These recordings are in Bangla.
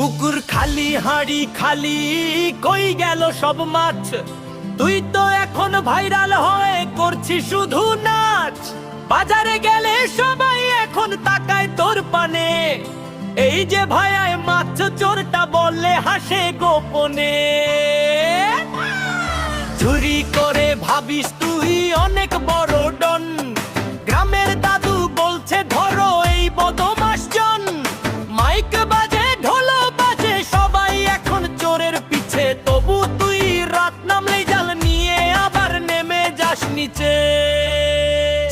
পুকুর খালি হাঁড়ি খালি, কই গেল সব মাছ? তুই তো এখন ভাইরাল হয়ে করছিস শুধু নাচ। বাজারে গেলে সবাই এখন তাকায় তোর পানে, এই যে ভাইয়ায় মাছ চোরটা বললে হাসে গোপনে। চুরি করে ভাবিস তুই অনেক বড় ডন, গ্রামের দাদু বলছে ধরো এই বদমাশ জন। মাইক বাজে ঢোল বাজে সবাই এখন চোরের পিছে, তবু তুই রাত নামলেই জাল নিয়ে আবার নেমে যাস নিচে।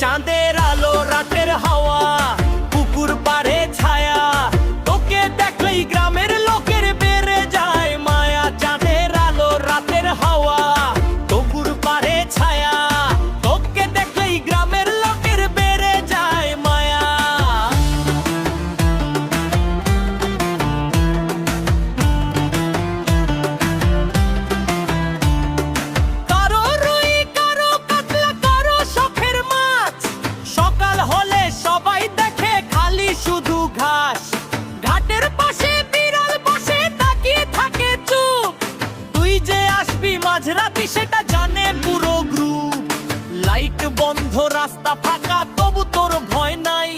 চাঁদের আলো রাতের হাওয়া, পুকুর পাড়ে ছায়া, তোকে দেখলেই গ্রামের লোকের বেড়ে যায় মায়া। চাঁদের আলো রাতের হাওয়া, পুকুর পাড়ে ছায়া, তোকে দেখলেই গ্রামের লোকের বেড়ে যায় মায়া। কারো রুই কারো কাতলা কারো শখের মাছ, সকাল হলে সবাই দেখে খালি শুধু ঘাস। ঘাটের পাশে বিড়াল বসে তাকিয়ে থাকে চুপ, তুই যে আসবি মাঝরাতি সেটা জানে পুরো গ্রুপ। লাইট বন্ধ রাস্তা ফাঁকা তবু তোর ভয় নাই,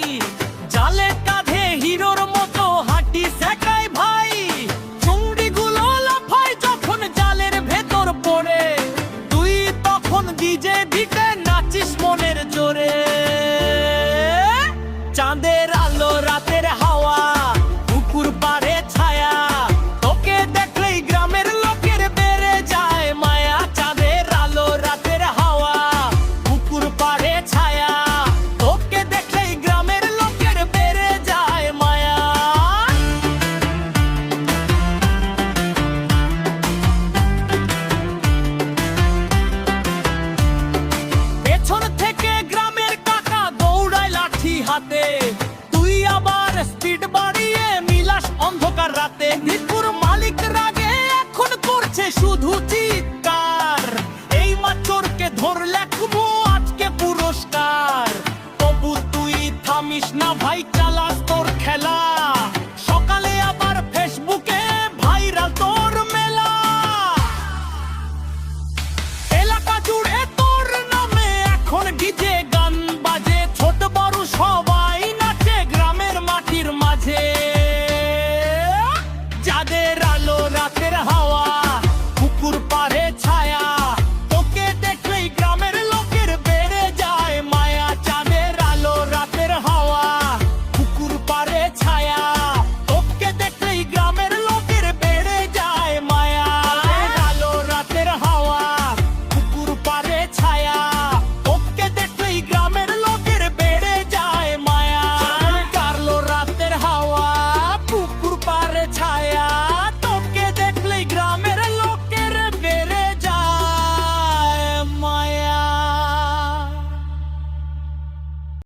জালে কাঁধে হিরোর মতো হাঁটি শেখায় ভাই। চুংড়িগুলো লাফায় যখন জালের ভেতর পড়ে, তুই তখন ডিজে দিতে নাচিস মনের জোরে। চাঁদের আলো রাতের হাওয়া, পুকুর পাড়ে ছায়া, তোকে দেখলেই গ্রামের লোকের বেড়ে যায় মায়া। চাঁদের আলো রাতের হাওয়া, পুকুর পাড়ে ছায়া, তোকে দেখলেই গ্রামের লোকের বেড়ে যায় মায়া। পেছন থেকে গ্রামের কাকা দৌড়ায় লাঠি হাতে, তুই আবার স্পিড বাড়িয়ে মিলাস অন্ধকার রাতে। নিপুর মালিক রাগে এখন করছে শুধু চিৎকার, এই মাচোরকে ধরলে খুবো আজকে পুরস্কার। তবু তুই থামিস না ভাই, চাল